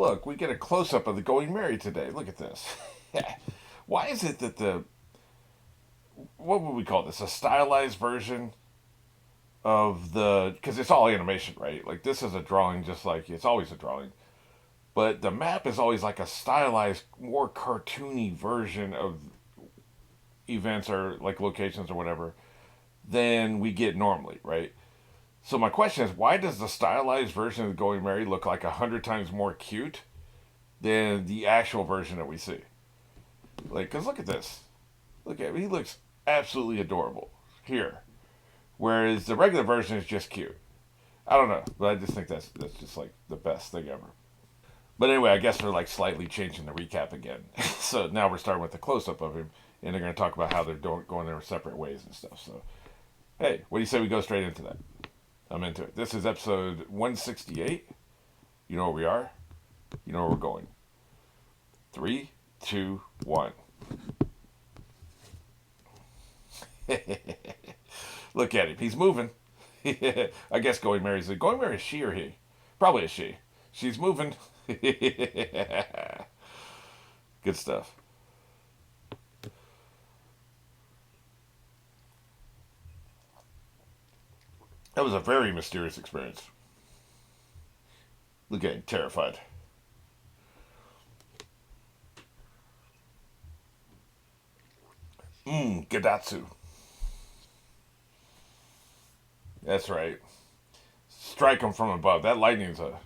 look, we get a close up of the Going Merry today. Look at this. Why is it that what would we call this? A stylized version of the, because it's all animation, right? Like this is a drawing, just like it's always a drawing. But the map is always like a stylized, more cartoony version of events or like locations or whatever than we get normally, right? So my question is, why does the stylized version of Going Merry look like 100 times more cute than the actual version that we see? Like, cause look at this. Look at him. He looks absolutely adorable here, whereas the regular version is just cute. I don't know, but I just think that's just like the best thing ever. But anyway, I guess they're like slightly changing the recap again. So now we're starting with the close up of him, and they're going to talk about how they're going their separate ways and stuff. So, hey, what do you say we go straight into that? I'm into it. This is episode 168. You know where we are. You know where we're going. 3, 2, 1. Look at him. He's moving. I guess Going Merry's Going Merry, is she or he? Probably a she. She's moving. Good stuff. That was a very mysterious experience. Look at him, terrified. Gadatsu. That's right. Strike him from above. That lightning's a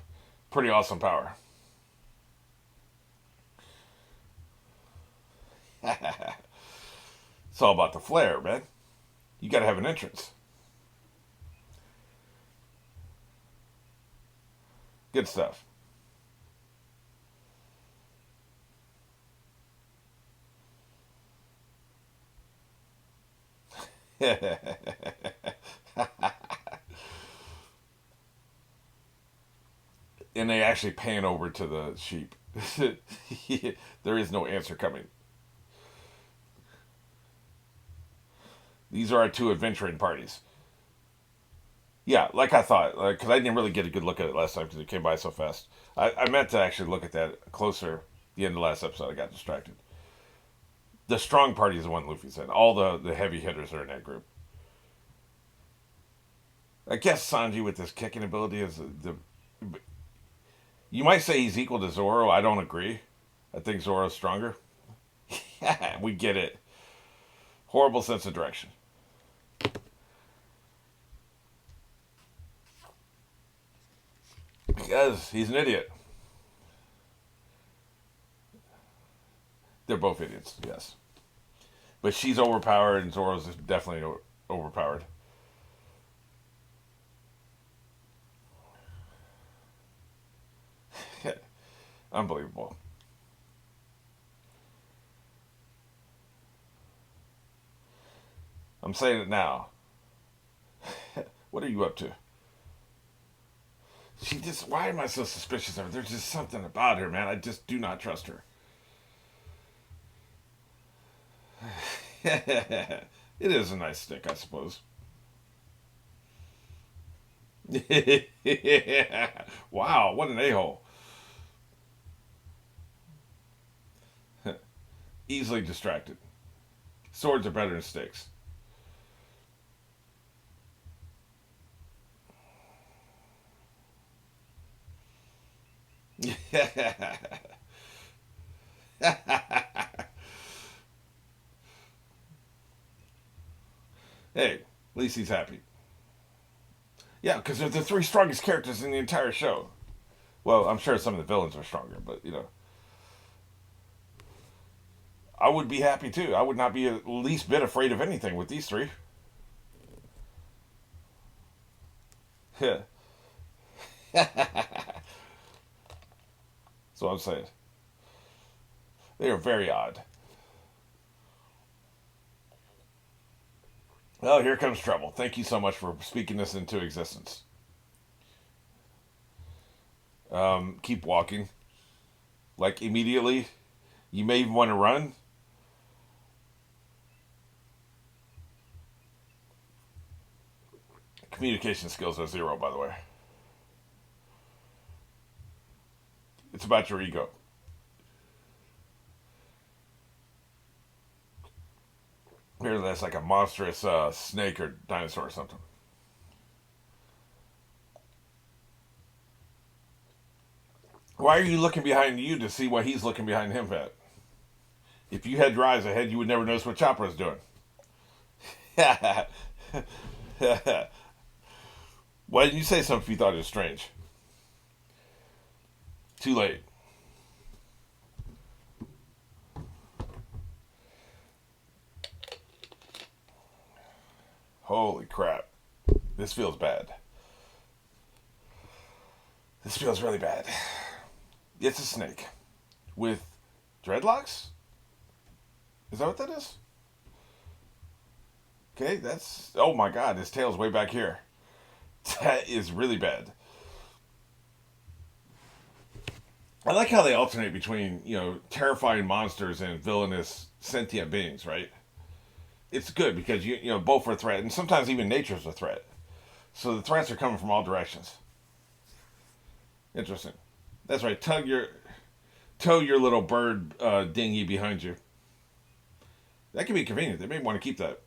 pretty awesome power. It's all about the flair, man. You gotta have an entrance. Good stuff. And they actually pan over to the sheep. There is no answer coming. These are our two adventuring parties. Yeah, like I thought, because I didn't really get a good look at it last time because it came by so fast. I meant to actually look at that closer. The end of the last episode, I got distracted. The strong party is the one Luffy said. All the heavy hitters are in that group. I guess Sanji with his kicking ability is the. You might say he's equal to Zoro. I don't agree. I think Zoro's stronger. We get it. Horrible sense of direction. Because he's an idiot. They're both idiots, yes. But she's overpowered and Zoro's definitely overpowered. Unbelievable. I'm saying it now. What are you up to? She just. Why am I so suspicious of her? There's just something about her, man. I just do not trust her. It is a nice stick, I suppose. Wow, what an a hole. Easily distracted. Swords are better than sticks. Hey, at least he's happy. Yeah, because they're the three strongest characters in the entire show. Well, I'm sure some of the villains are stronger, but I would be happy too. I would not be the least bit afraid of anything with these three. Yeah, that's what I'm saying. They are very odd. Well, here comes trouble. Thank you so much for speaking this into existence. Keep walking. Like immediately. You may even want to run. Communication skills are zero, by the way. It's about your ego. Here, that's like a monstrous snake or dinosaur or something. Why are you looking behind you to see what he's looking behind him at? If you had your eyes ahead, you would never notice what Chopper is doing. Why didn't you say something if you thought it was strange? Too late. Holy crap. This feels bad. This feels really bad. It's a snake. With dreadlocks? Is that what that is? Okay, that's. Oh my god, his tail's way back here. That is really bad. I like how they alternate between, terrifying monsters and villainous sentient beings, right? It's good because both are a threat, and sometimes even nature's a threat. So the threats are coming from all directions. Interesting. That's right. Tow your little bird dinghy behind you. That can be convenient. They may want to keep that.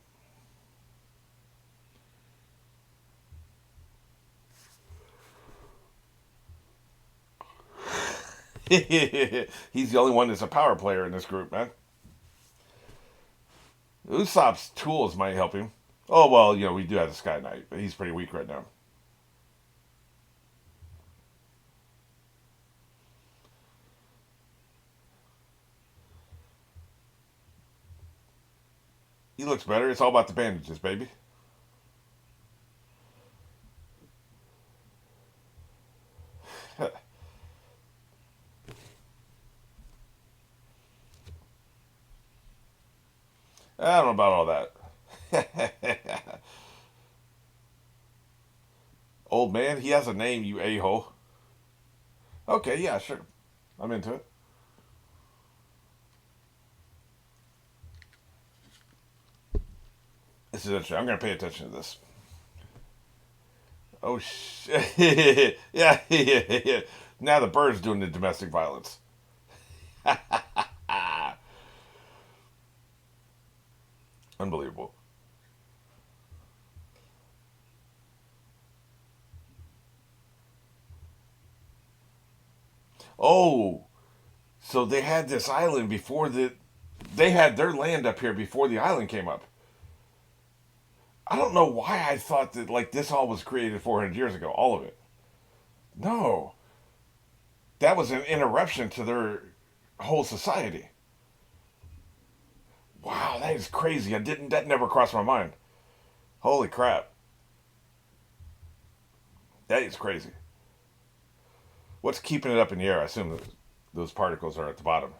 He's the only one that's a power player in this group, man. Usopp's tools might help him. Oh well, we do have the Sky Knight, but he's pretty weak right now. He looks better. It's all about the bandages, baby. I don't know about all that. Old man, he has a name, you a hole. Okay, yeah, sure. I'm into it. This is interesting. I'm going to pay attention to this. Oh, shit. Yeah, yeah, yeah. Now the bird's doing the domestic violence. Unbelievable. Oh, so they had this island before the. They had their land up here before the island came up. I don't know why I thought that like this all was created 400 years ago, all of it. No, that was an interruption to their whole society. Wow, that is crazy. I didn't. That never crossed my mind. Holy crap, that is crazy. What's keeping it up in the air? I assume that those particles are at the bottom.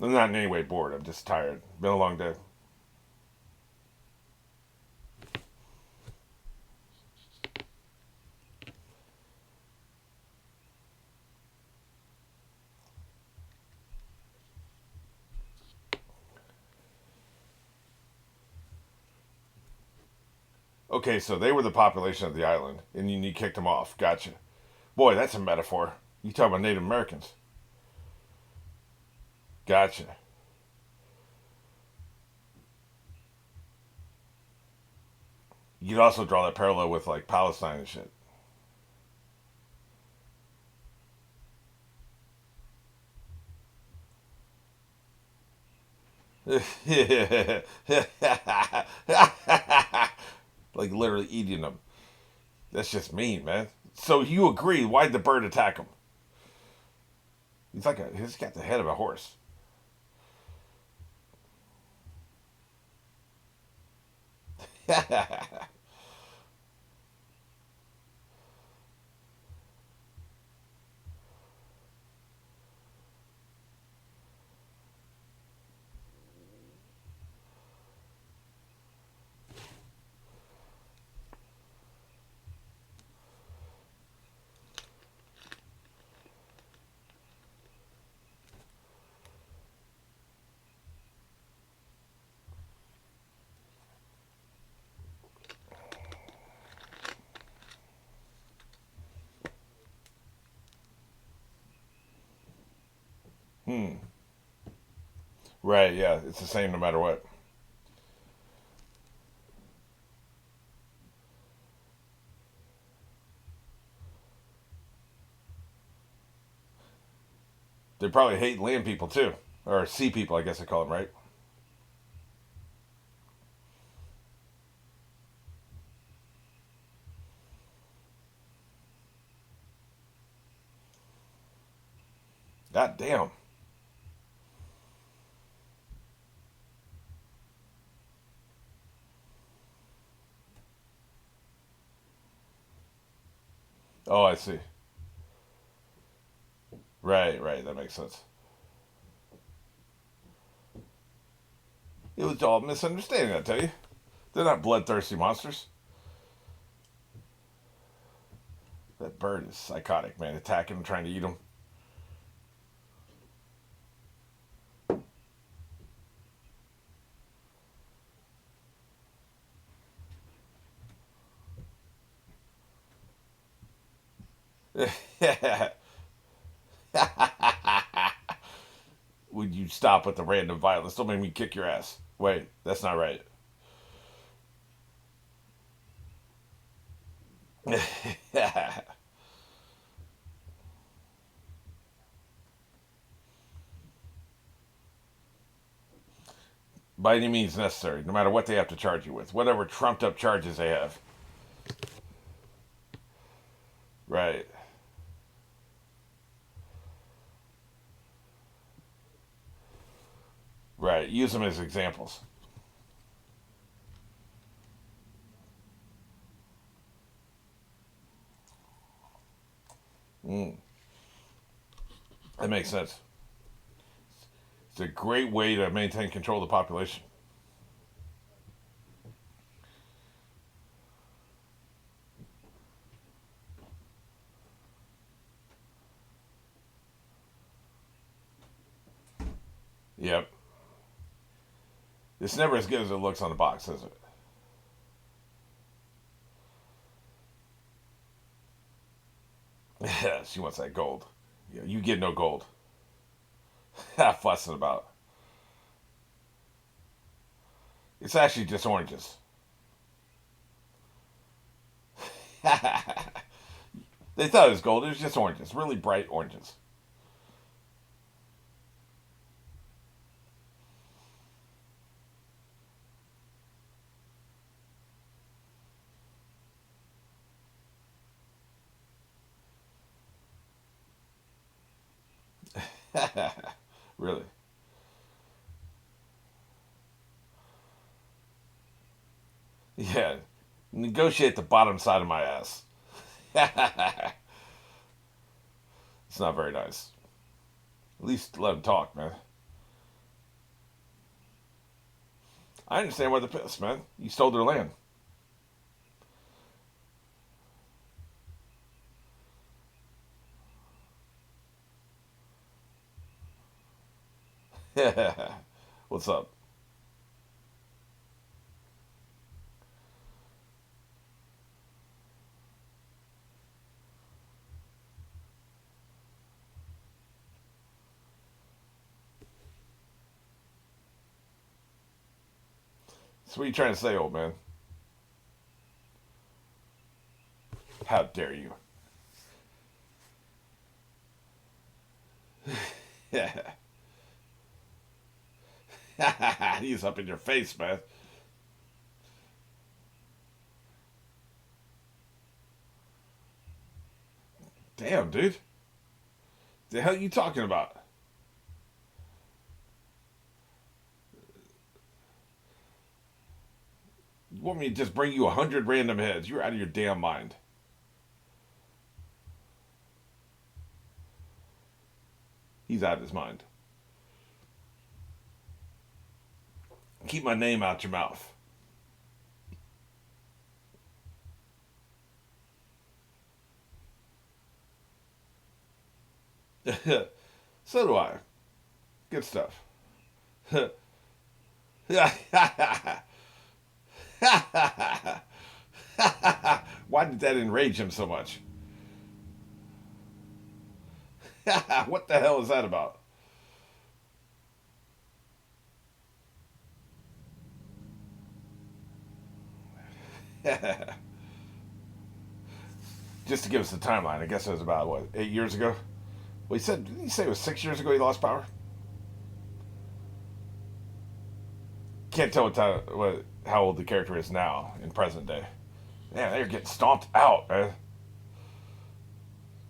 I'm not in any way bored. I'm just tired. Been a long day. Okay, so they were the population of the island, and you kicked them off. Gotcha. Boy, that's a metaphor. You talk about Native Americans. Gotcha. You could also draw that parallel with like Palestine and shit. Like literally eating them. That's just mean, man. So you agree? Why'd the bird attack him? He's got the head of a horse. Hmm. Right. Yeah. It's the same no matter what. They probably hate land people too, or sea people. I guess they call them, right? God damn. Oh, I see. Right. Right. That makes sense. It was all misunderstanding. I tell you, they're not bloodthirsty monsters. That bird is psychotic, man. Attacking him, trying to eat him. Would you stop with the random violence? Don't make me kick your ass. Wait, that's not right. By any means necessary, no matter what they have to charge you with, whatever trumped up charges they have. Right, right. Use them as examples. Mm, that makes sense. It's a great way to maintain control of the population. Yep. It's never as good as it looks on the box, is it? She wants that gold. Yeah, you get no gold. Fussing about. It's actually just oranges. They thought it was gold. It was just oranges. Really bright oranges. Really. Yeah. Negotiate the bottom side of my ass. It's not very nice. At least let him talk, man. I understand why they're pissed, man. You stole their land. What's up? So what are you trying to say, old man? How dare you? He's up in your face, man. Damn, dude. The hell are you talking about? You want me to just bring you 100 random heads? You're out of your damn mind. He's out of his mind. Keep my name out your mouth. So do I. Good stuff. Why did that enrage him so much? What the hell is that about? Just to give us the timeline, I guess it was about, what, 8 years ago? Well, didn't he say it was 6 years ago he lost power? Can't tell how old the character is now in present day. Man, they're getting stomped out, man.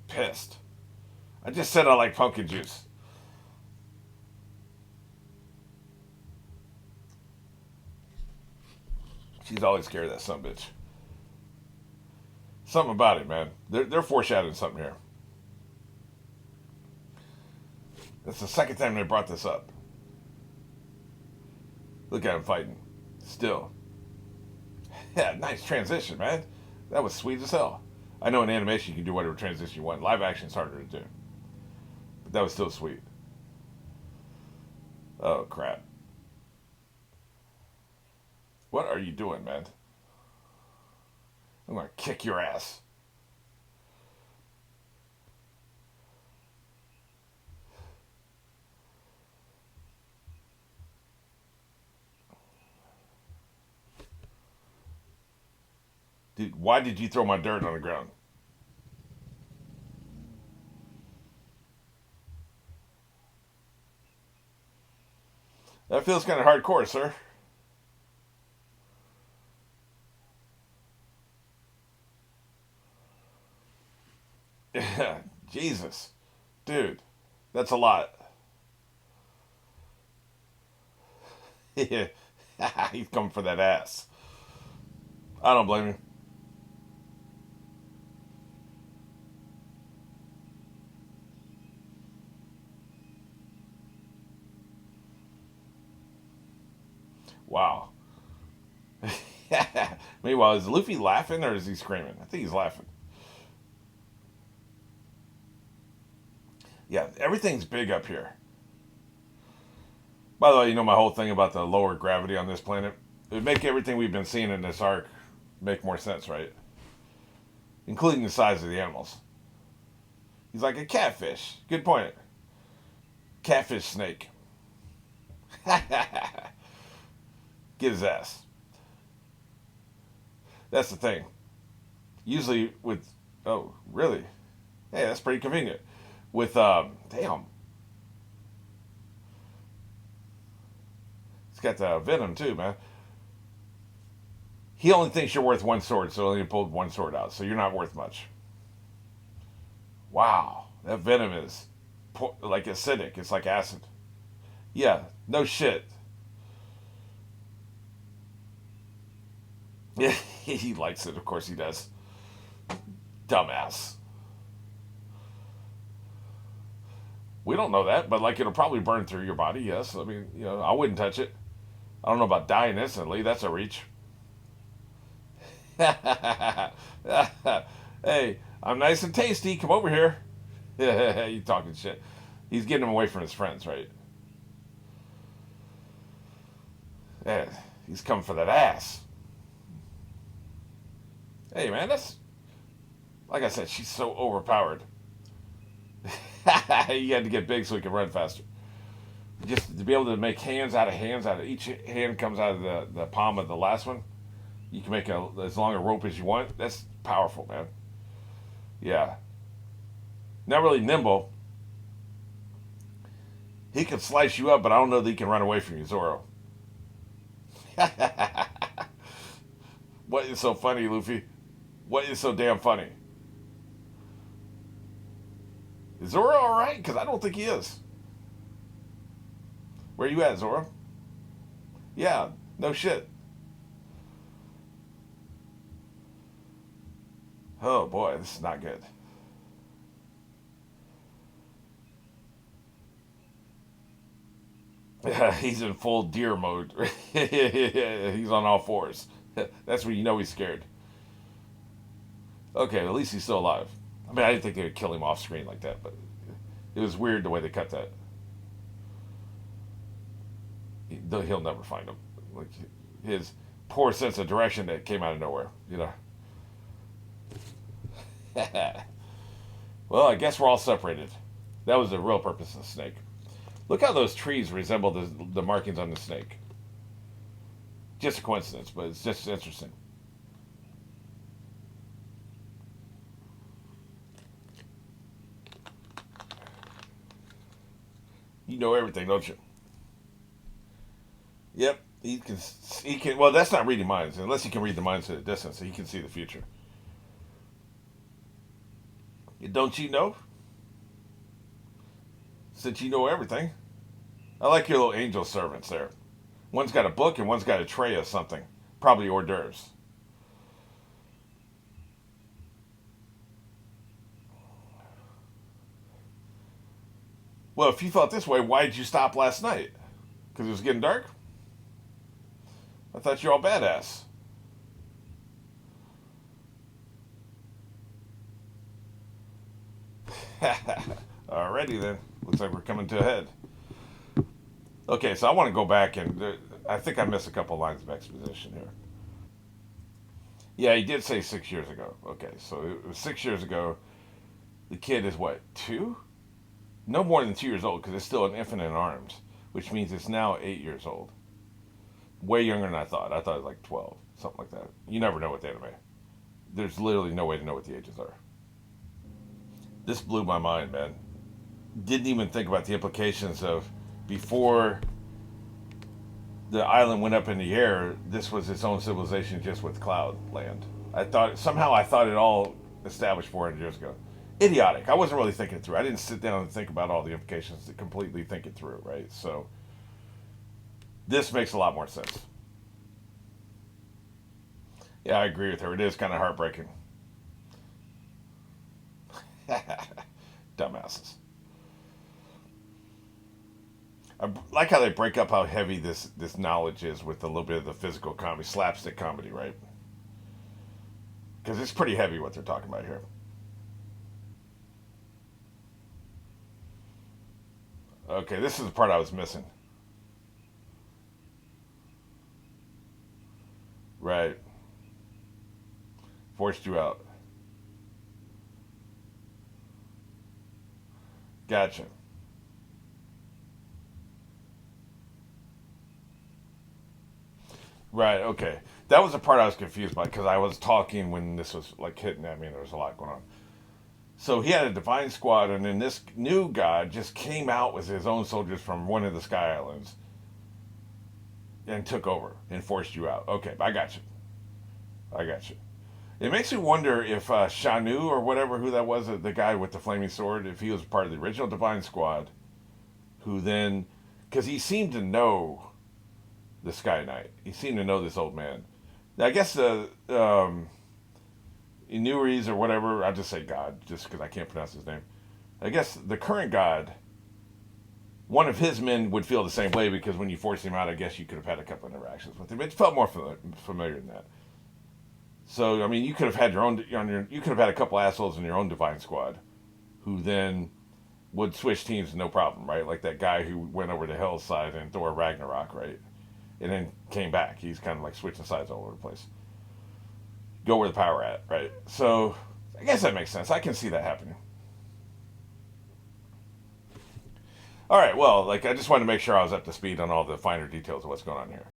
Pissed. I just said I like pumpkin juice. She's always scared of that son of a bitch. Something about it, man. They're foreshadowing something here. That's the second time they brought this up. Look at him fighting. Still. Yeah, nice transition, man. That was sweet as hell. I know in animation you can do whatever transition you want. Live action is harder to do. But that was still sweet. Oh, crap. What are you doing, man? I'm going to kick your ass. Dude, why did you throw my dirt on the ground? That feels kind of hardcore, sir. Jesus. Dude, that's a lot. He's coming for that ass. I don't blame him. Wow. Meanwhile, is Luffy laughing or is he screaming? I think he's laughing. Yeah, everything's big up here. By the way, you know my whole thing about the lower gravity on this planet? It would make everything we've been seeing in this arc make more sense, right? Including the size of the animals. He's like a catfish. Good point. Catfish snake. Get his ass. That's the thing. Usually with... Oh, really? Hey, that's pretty convenient. With, damn. It's got the venom too, man. He only thinks you're worth one sword, so he only pulled one sword out, so you're not worth much. Wow. That venom is like acidic. It's like acid. Yeah, no shit. Yeah, he likes it. Of course he does. Dumbass. We don't know that, but like it'll probably burn through your body. Yes, I mean, I wouldn't touch it. I don't know about dying instantly. That's a reach. Hey, I'm nice and tasty. Come over here. You talking shit? He's getting him away from his friends, right? Yeah, he's coming for that ass. Hey, man, that's like I said. She's so overpowered. You had to get big so he could run faster. Just to be able to make hands out of each hand comes out of the palm of the last one. You can make as long a rope as you want. That's powerful, man. Yeah. Not really nimble. He can slice you up, but I don't know that he can run away from you, Zoro. What is so funny, Luffy? What is so damn funny? Is Zoro alright? Because I don't think he is. Where you at, Zoro? Yeah, no shit. Oh boy, this is not good. He's in full deer mode. He's on all fours. That's when you know he's scared. Okay, at least he's still alive. I mean, I didn't think they would kill him off screen like that, but it was weird the way they cut that. He'll never find him. Like his poor sense of direction that came out of nowhere. Well, I guess we're all separated. That was the real purpose of the snake. Look how those trees resemble the markings on the snake. Just a coincidence, but it's just interesting. You know everything, don't you? Yep. He can. He can. Well, that's not reading minds, unless he can read the minds at a distance. So he can see the future. Don't you know? Since you know everything, I like your little angel servants there. One's got a book and one's got a tray of something, probably hors d'oeuvres. Well, if you felt this way, why did you stop last night? Because it was getting dark. I thought you were all badass. Alrighty then. Looks like we're coming to a head. Okay, so I want to go back and I think I missed a couple lines of exposition here. Yeah, he did say 6 years ago. Okay, so it was 6 years ago. The kid is what, two? No more than 2 years old because it's still an infant in arms, which means it's now 8 years old. Way younger than I thought. I thought it was like 12, something like that. You never know with anime. There's literally no way to know what the ages are. This blew my mind, man. Didn't even think about the implications of before the island went up in the air, this was its own civilization just with cloud land. I thought it all established 400 years ago. Idiotic. I wasn't really thinking it through. I didn't sit down and think about all the implications to completely think it through, right? So this makes a lot more sense. Yeah, I agree with her. It is kind of heartbreaking. Dumbasses. I like how they break up how heavy this knowledge is with a little bit of the physical comedy, slapstick comedy, right? Because it's pretty heavy what they're talking about here. Okay, this is the part I was missing. Right. Forced you out. Gotcha. Right, okay. That was the part I was confused by because I was talking when this was like hitting at me and there was a lot going on. So he had a divine squad, and then this new god just came out with his own soldiers from one of the Sky Islands and took over and forced you out. Okay, I got you. I got you. It makes me wonder if Shanu or whatever, who that was, the guy with the flaming sword, if he was part of the original divine squad, who then, because he seemed to know the Sky Knight. He seemed to know this old man. Now, I guess the Inuris or whatever, I'll just say God, just because I can't pronounce his name. I guess the current God, one of his men would feel the same way because when you forced him out, I guess you could have had a couple of interactions with him. It felt more familiar than that. So, I mean, you could have had you could have had a couple assholes in your own Divine Squad who then would switch teams no problem, right? Like that guy who went over to Hell's side in Thor Ragnarok, right? And then came back. He's kind of like switching sides all over the place. Go where the power at, right? So I guess that makes sense. I can see that happening. All right, well, like I just wanted to make sure I was up to speed on all the finer details of what's going on here.